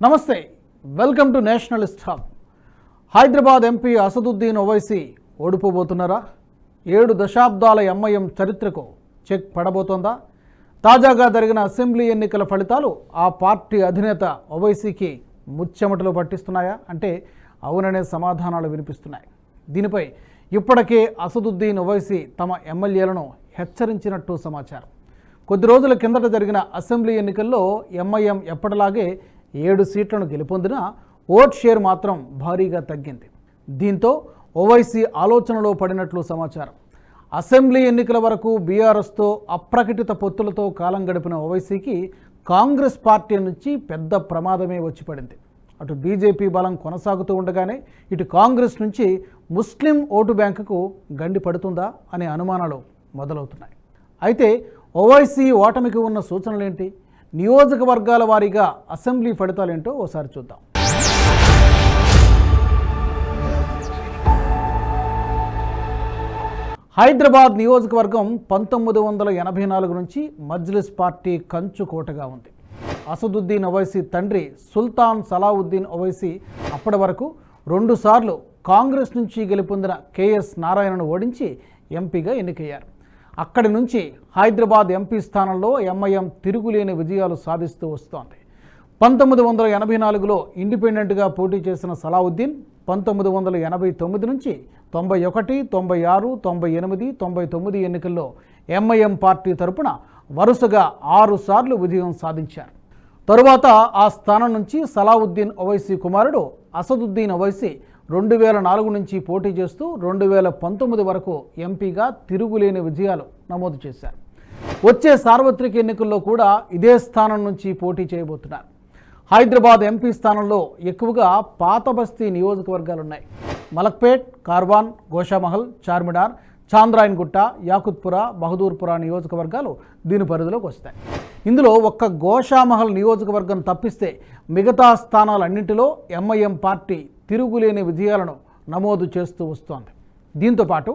నమస్తే, welcome to nationalist hub. Hyderabad MP Asaduddin Owaisi ఓడిపోబోతున్నారా? 7 దశాబ్దాల ఎంఐఎం చరిత్రకు చెక్ పడబోతోందా? తాజాగా జరిగిన అసెంబ్లీ ఎన్నికల ఫలితాలు ఆ పార్టీ అధినేత ఓవైసీకి ముచ్చెమటలు పట్టిస్తున్నాయా అంటే అవుననే సమాధానాలు వినిపిస్తున్నాయి. దీనిపై ఇప్పటికే అసదుద్దీన్ ఓవైసీ తమ ఎమ్మెల్యేలను హెచ్చరించినట్టు సమాచారం. కొద్ది రోజుల కిందట జరిగిన అసెంబ్లీ ఎన్నికల్లో ఎంఐఎం ఎప్పటిలాగే 7 సీట్లను గెలుపొందినా ఓట్ షేర్ మాత్రం భారీగా తగ్గింది. దీంతో ఓవైసీ ఆలోచనలో పడినట్లు సమాచారం. అసెంబ్లీ ఎన్నికల వరకు బీఆర్ఎస్తో అప్రకటిత పొత్తులతో కాలం గడిపిన ఓవైసీకి కాంగ్రెస్ పార్టీ నుంచి పెద్ద ప్రమాదమే వచ్చి పడింది. అటు బీజేపీ బలం కొనసాగుతూ ఉండగానే ఇటు కాంగ్రెస్ నుంచి ముస్లిం ఓటు బ్యాంకుకు గండి పడుతుందా అనే అనుమానాలు మొదలవుతున్నాయి. అయితే ఓవైసీ ఓటమికి ఉన్న సూచనలేంటి? నియోజకవర్గాల వారీగా అసెంబ్లీ ఫలితాలేంటో ఓసారి చూద్దాం. హైదరాబాద్ నియోజకవర్గం 1984 నుంచి మజ్లిస్ పార్టీ కంచుకోటగా ఉంది. అసదుద్దీన్ ఓవైసీ తండ్రి సుల్తాన్ సలావుద్దీన్ ఓవైసీ అప్పటి వరకు 2 సార్లు కాంగ్రెస్ నుంచి గెలుపొందిన కేఎస్ నారాయణను ఓడించి ఎంపీగా ఎన్నికయ్యారు. అక్కడి నుంచి హైదరాబాద్ ఎంపీ స్థానంలో ఎంఐఎం తిరుగులేని విజయాలు సాధిస్తూ వస్తోంది. 1984లో ఇండిపెండెంట్గా పోటీ చేసిన సలావుద్దీన్ 1989 నుంచి 91, 96, 98, 99 ఎన్నికల్లో ఎంఐఎం పార్టీ తరపున వరుసగా 6 సార్లు విజయం సాధించారు. తరువాత ఆ స్థానం నుంచి సలావుద్దీన్ ఓవైసీ కుమారుడు అసదుద్దీన్ ఓవైసీ 2004 నుంచి పోటీ చేస్తూ 2019 వరకు ఎంపీగా తిరుగులేని విజయాలు నమోదు చేశారు. వచ్చే సార్వత్రిక ఎన్నికల్లో కూడా ఇదే స్థానం నుంచి పోటీ చేయబోతున్నారు. హైదరాబాద్ ఎంపీ స్థానంలో ఎక్కువగా పాత బస్తీ నియోజకవర్గాలున్నాయి. మలక్పేట్, కార్వాన్, గోషామహల్, చార్మినార్, చాంద్రాయన్గుట్ట, యాకుత్పుర, బహదూర్పుర నియోజకవర్గాలు దీని పరిధిలోకి వస్తాయి. ఇందులో ఒక్క గోషామహల్ నియోజకవర్గం తప్పిస్తే మిగతా స్థానాలన్నింటిలో ఎంఐఎం పార్టీ తిరుగులేని విజయాలను నమోదు చేస్తూ వస్తోంది. దీంతోపాటు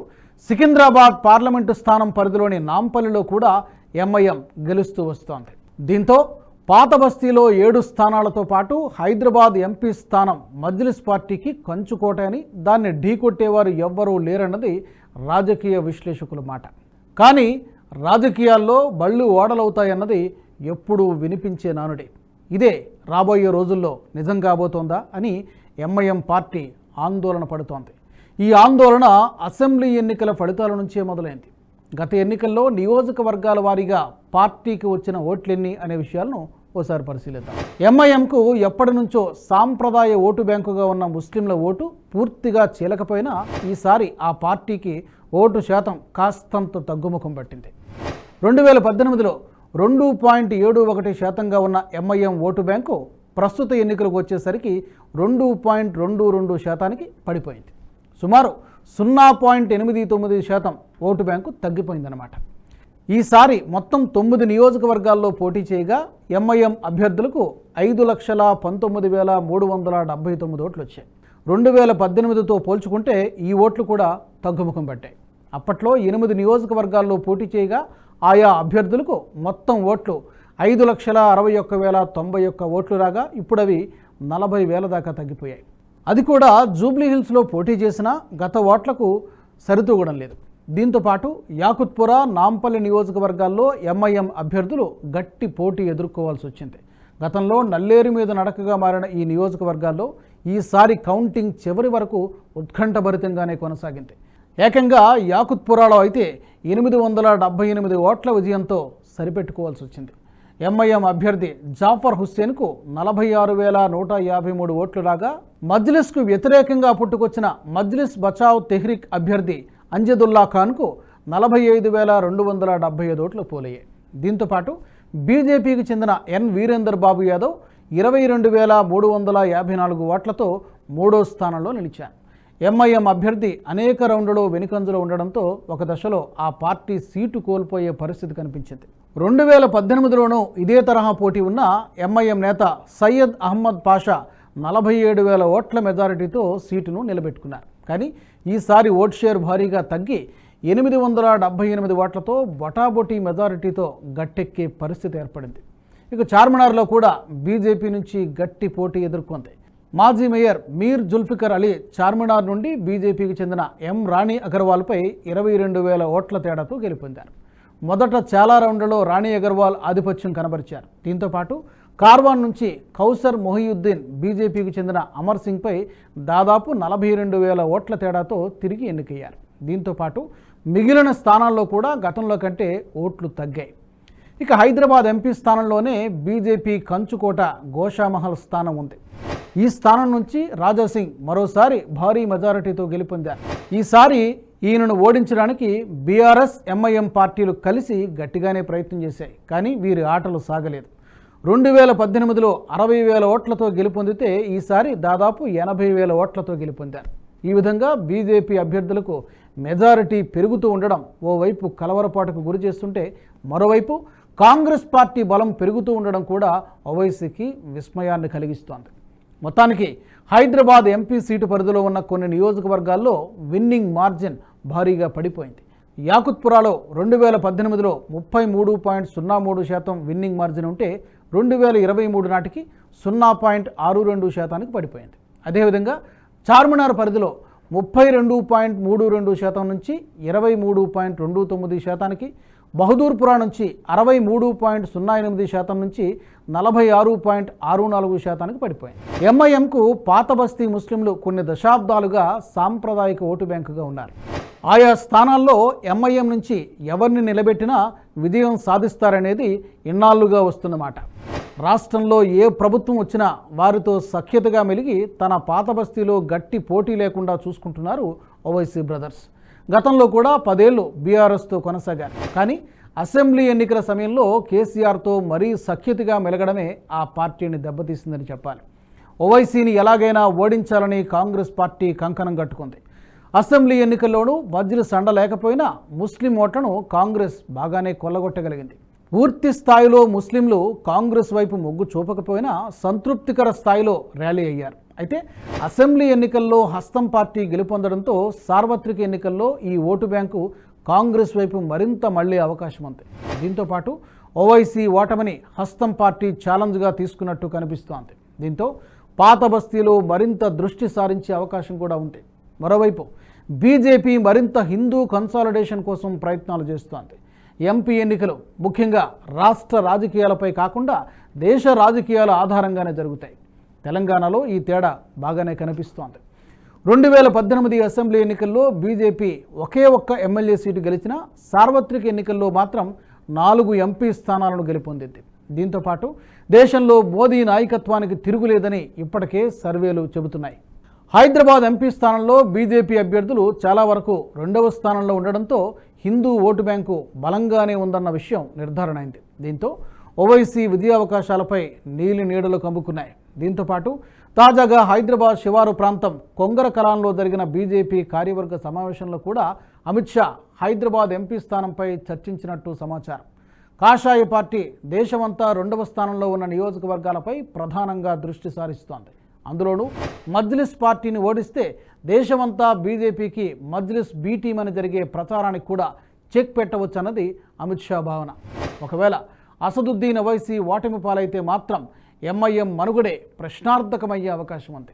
సికింద్రాబాద్ పార్లమెంటు స్థానం పరిధిలోని నాంపల్లిలో కూడా ఎంఐఎం గెలుస్తూ వస్తోంది. దీంతో పాత బస్తీలో 7 స్థానాలతో పాటు హైదరాబాద్ ఎంపీ స్థానం మజ్లిస్ పార్టీకి కంచుకోట అని, దాన్ని ఢీకొట్టేవారు ఎవ్వరూ లేరన్నది రాజకీయ విశ్లేషకుల మాట. కానీ రాజకీయాల్లో బళ్ళు ఓడలవుతాయన్నది ఎప్పుడూ వినిపించే నానుడే. ఇదే రాబోయే రోజుల్లో నిజం కాబోతోందా అని ఎంఐఎం పార్టీ ఆందోళన పడుతోంది. ఈ ఆందోళన అసెంబ్లీ ఎన్నికల ఫలితాల నుంచే మొదలైంది. గత ఎన్నికల్లో నియోజకవర్గాల వారీగా పార్టీకి వచ్చిన ఓట్లెన్ని అనే విషయాలను ఓసారి పరిశీలిద్దాం. ఎంఐఎంకు ఎప్పటి నుంచో సాంప్రదాయ ఓటు బ్యాంకుగా ఉన్న ముస్లింల ఓటు పూర్తిగా చీలకపోయినా ఈసారి ఆ పార్టీకి ఓటు శాతం కాస్తంత తగ్గుముఖం పట్టింది. 2018లో 2.71% ఉన్న ఎంఐఎం ఓటు బ్యాంకు ప్రస్తుత ఎన్నికలకు వచ్చేసరికి 2.22% పడిపోయింది. సుమారు 0.89% ఓటు బ్యాంకు తగ్గిపోయిందన్నమాట. ఈసారి మొత్తం 9 నియోజకవర్గాల్లో పోటీ చేయగా ఎంఐఎం అభ్యర్థులకు 5,19,379 ఓట్లు వచ్చాయి. 2018తో పోల్చుకుంటే ఈ ఓట్లు కూడా తగ్గుముఖం పట్టాయి. అప్పట్లో 8 నియోజకవర్గాల్లో పోటీ చేయగా ఆయా అభ్యర్థులకు మొత్తం ఓట్లు 5,61,091 ఓట్లు రాగా ఇప్పుడు అవి 40,000 దాకా తగ్గిపోయాయి. అది కూడా జూబ్లీహిల్స్లో పోటీ చేసిన గత ఓట్లకు సరితూగడం లేదు. దీంతోపాటు యాకుత్పుర, నాంపల్లి నియోజకవర్గాల్లో ఎంఐఎం అభ్యర్థులు గట్టి పోటీ ఎదుర్కోవాల్సి వచ్చింది. గతంలో నల్లేరు మీద నడకగా మారిన ఈ నియోజకవర్గాల్లో ఈసారి కౌంటింగ్ చివరి వరకు ఉత్కంఠభరితంగానే కొనసాగింది. ఏకంగా యాకుత్పురాలో అయితే 878 ఓట్ల విజయంతో సరిపెట్టుకోవాల్సి వచ్చింది. ఎంఐఎం అభ్యర్థి జాఫర్ హుస్సేన్కు 46,153 ఓట్లు రాగా మజ్లిస్కు వ్యతిరేకంగా పుట్టుకొచ్చిన మజ్లిస్ బచావ్ తెహ్రిక్ అభ్యర్థి అంజదుల్లా ఖాన్కు 45,275 ఓట్లు పోలయ్యాయి. దీంతోపాటు బీజేపీకి చెందిన ఎన్ వీరేందర్ బాబు యాదవ్ 22,354 ఓట్లతో 3వ స్థానంలో నిలిచారు. ఎంఐఎం అభ్యర్థి అనేక రౌండ్లలో వెనుకంజలో ఉండడంతో ఒక దశలో ఆ పార్టీ సీటు కోల్పోయే పరిస్థితి కనిపించింది. 2018లోనూ ఇదే తరహా పోటీ ఉన్న ఎంఐఎం నేత సయ్యద్ అహ్మద్ పాషా 47,000 ఓట్ల మెజారిటీతో సీటును నిలబెట్టుకున్నారు. కానీ ఈసారి ఓట్ షేర్ భారీగా తగ్గి 878 ఓట్లతో బొటాబొటీ మెజారిటీతో గట్టెక్కే పరిస్థితి ఏర్పడింది. ఇక చార్మినార్లో కూడా బీజేపీ నుంచి గట్టి పోటీ ఎదుర్కొంది. మాజీ మేయర్ మీర్ జుల్ఫికర్ అలీ చార్మినార్ నుండి బీజేపీకి చెందిన ఎం రాణి అగర్వాల్పై 22,000 ఓట్ల తేడాతో గెలుపొందారు. మొదట చాలా రౌండ్లలో రాణి అగర్వాల్ ఆధిపత్యం కనబరిచారు. దీంతోపాటు కార్వాన్ నుంచి కౌసర్ మొహియుద్దీన్ బీజేపీకి చెందిన అమర్ సింగ్పై దాదాపు 42,000 ఓట్ల తేడాతో తిరిగి ఎన్నికయ్యారు. దీంతోపాటు మిగిలిన స్థానాల్లో కూడా గతంలో కంటే ఓట్లు తగ్గాయి. ఇక హైదరాబాద్ ఎంపీ స్థానంలోనే బీజేపీ కంచుకోట గోషామహల్ స్థానం ఉంది. ఈ స్థానం నుంచి రాజాసింగ్ మరోసారి భారీ మెజారిటీతో గెలుపొందారు. ఈసారి ఈయనను ఓడించడానికి బీఆర్ఎస్ ఎంఐఎం పార్టీలు కలిసి గట్టిగానే ప్రయత్నం చేశాయి. కానీ వీరి ఆటలు సాగలేదు. 2018లో 60,000 ఓట్లతో గెలుపొందితే ఈసారి దాదాపు 80,000 ఓట్లతో గెలుపొందారు. ఈ విధంగా బీజేపీ అభ్యర్థులకు మెజారిటీ పెరుగుతూ ఉండడం ఓవైపు కలవరపాటుకు గురి చేస్తుంటే, మరోవైపు కాంగ్రెస్ పార్టీ బలం పెరుగుతూ ఉండడం కూడా ఓవైసీకి విస్మయాన్ని కలిగిస్తోంది. మొత్తానికి హైదరాబాద్ ఎంపీ సీటు పరిధిలో ఉన్న కొన్ని నియోజకవర్గాల్లో విన్నింగ్ మార్జిన్ భారీగా పడిపోయింది. యాకుత్పురాలో 2018లో 33.03% విన్నింగ్ మార్జిన్ ఉంటే 2023 నాటికి 0.62% పడిపోయింది. అదేవిధంగా చార్మినార్ పరిధిలో 32.32% నుంచి 23.29%, బహదూర్పురా నుంచి 63.08% నుంచి 46.64% పడిపోయింది. ఎంఐఎంకు పాత బస్తీ ముస్లింలు కొన్ని దశాబ్దాలుగా సాంప్రదాయిక ఓటు బ్యాంకుగా ఉన్నారు. ఆయా స్థానాల్లో ఎంఐఎం నుంచి ఎవరిని నిలబెట్టినా విజయం సాధిస్తారనేది ఇన్నాళ్లుగా వస్తున్నమాట. రాష్ట్రంలో ఏ ప్రభుత్వం వచ్చినా వారితో సఖ్యతగా మెలిగి తన పాత బస్తీలో గట్టి పోటీ లేకుండా చూసుకుంటున్నారు ఓవైసీ బ్రదర్స్. గతంలో కూడా 10 ఏళ్లు బీఆర్ఎస్తో కొనసాగారు. కానీ అసెంబ్లీ ఎన్నికల సమయంలో కేసీఆర్తో మరీ సఖ్యతగా మెలగడమే ఆ పార్టీని దెబ్బతీసిందని చెప్పాలి. ఓవైసీని ఎలాగైనా ఓడించాలని కాంగ్రెస్ పార్టీ కంకణం కట్టుకుంది. అసెంబ్లీ ఎన్నికల్లోనూ మజ్లిస్ అండ లేకపోయినా ముస్లిం ఓట్లను కాంగ్రెస్ బాగానే కొల్లగొట్టగలిగింది. పూర్తి స్థాయిలో ముస్లింలు కాంగ్రెస్ వైపు మొగ్గు చూపకపోయినా సంతృప్తికర స్థాయిలో ర్యాలీ అయ్యారు. అయితే అసెంబ్లీ ఎన్నికల్లో హస్తం పార్టీ గెలుపొందడంతో సార్వత్రిక ఎన్నికల్లో ఈ ఓటు బ్యాంకు కాంగ్రెస్ వైపు మరింత మళ్లే అవకాశం ఉంది. దీంతోపాటు ఓవైసీ ఓటమిని హస్తం పార్టీ ఛాలెంజ్గా తీసుకున్నట్టు కనిపిస్తోంది. దీంతో పాత బస్తీలో మరింత దృష్టి సారించే అవకాశం కూడా ఉంది. మరోవైపు బీజేపీ మరింత హిందూ కన్సాలిడేషన్ కోసం ప్రయత్నాలు చేస్తోంది. ఎంపీ ఎన్నికలు ముఖ్యంగా రాష్ట్ర రాజకీయాలపై కాకుండా దేశ రాజకీయాల ఆధారంగానే జరుగుతాయి. తెలంగాణలో ఈ తేడా బాగానే కనిపిస్తోంది. 2018 అసెంబ్లీ ఎన్నికల్లో బీజేపీ ఒకే ఒక్క ఎమ్మెల్యే సీటు గెలిచినా సార్వత్రిక ఎన్నికల్లో మాత్రం 4 ఎంపీ స్థానాలను గెలుపొందింది. దీంతోపాటు దేశంలో మోదీ నాయకత్వానికి తిరుగులేదని ఇప్పటికే సర్వేలు చెబుతున్నాయి. హైదరాబాద్ ఎంపీ స్థానంలో బీజేపీ అభ్యర్థులు చాలా వరకు 2వ స్థానంలో ఉండడంతో హిందూ ఓటు బ్యాంకు బలంగానే ఉందన్న విషయం నిర్ధారణ అయింది. దీంతో ఓవైసీ విజయావకాశాలపై నీలి నీడలు కమ్ముకున్నాయి. దీంతోపాటు తాజాగా హైదరాబాద్ శివారు ప్రాంతం కొంగర కలాన్లో జరిగిన బీజేపీ కార్యవర్గ సమావేశంలో కూడా అమిత్ షా హైదరాబాద్ ఎంపీ స్థానంపై చర్చించినట్టు సమాచారం. కాషాయ పార్టీ దేశమంతా 2వ స్థానంలో ఉన్న నియోజకవర్గాలపై ప్రధానంగా దృష్టి సారిస్తోంది. అందులోనూ మజ్లిస్ పార్టీని ఓడిస్తే దేశమంతా బీజేపీకి మజ్లిస్ బీ టీం అని జరిగే ప్రచారానికి కూడా చెక్ పెట్టవచ్చన్నది అమిత్ షా భావన. ఒకవేళ అసదుద్దీన్ ఓవైసీ ఓటమి పాలైతే మాత్రం ఎంఐఎం మనుగడే ప్రశ్నార్థకమయ్యే అవకాశం ఉంది.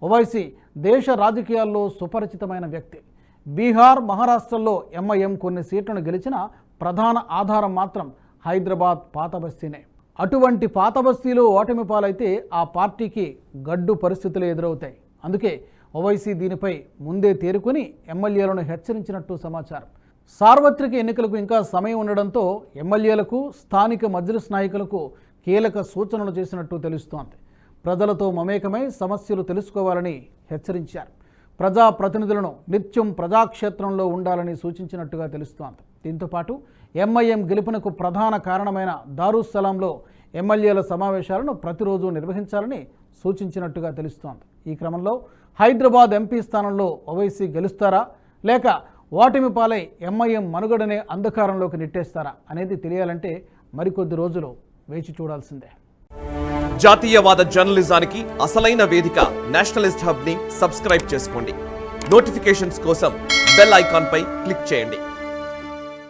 ఓవైసీ దేశ రాజకీయాల్లో సుపరిచితమైన వ్యక్తి. బీహార్, మహారాష్ట్రల్లో ఎంఐఎం కొన్ని సీట్లను గెలిచిన ప్రధాన ఆధారం మాత్రం హైదరాబాద్ పాత బస్తీనే. అటువంటి పాత బస్తీలో ఓటమి పాలైతే ఆ పార్టీకి గడ్డు పరిస్థితులు ఎదురవుతాయి. అందుకే ఓవైసీ దీనిపై ముందే తేరుకొని ఎమ్మెల్యేలను హెచ్చరించినట్టు సమాచారం. సార్వత్రిక ఎన్నికలకు ఇంకా సమయం ఉండడంతో ఎమ్మెల్యేలకు, స్థానిక మజ్లిస్ నాయకులకు కీలక సూచనలు చేసినట్టు తెలుస్తోంది. ప్రజలతో మమేకమై సమస్యలు తెలుసుకోవాలని హెచ్చరించారు. ప్రజాప్రతినిధులను నిత్యం ప్రజాక్షేత్రంలో ఉండాలని సూచించినట్టుగా తెలుస్తోంది. దీంతోపాటు ఎంఐఎం గెలుపునకు ప్రధాన కారణమైన దారుస్సలాంలో ఎమ్మెల్యేల సమావేశాలను ప్రతిరోజు నిర్వహించాలని సూచించినట్టుగా తెలుస్తోంది. ఈ క్రమంలో హైదరాబాద్ ఎంపీ స్థానంలో ఓవైసీ గెలుస్తారా లేక ఓటమి పాలై ఎంఐఎం మనుగడనే అంధకారంలోకి నెట్టేస్తారా అనేది తెలియాలంటే మరికొద్ది రోజులు వేచి చూడాల్సిందే. జాతీయవాద జర్నలిజానికి అసలైన వేదిక నేషనలిస్ట్ హబ్ ని సబ్స్క్రైబ్ చేసుకోండి. నోటిఫికేషన్స్ కోసం బెల్ ఐకాన్ పై క్లిక్ చేయండి.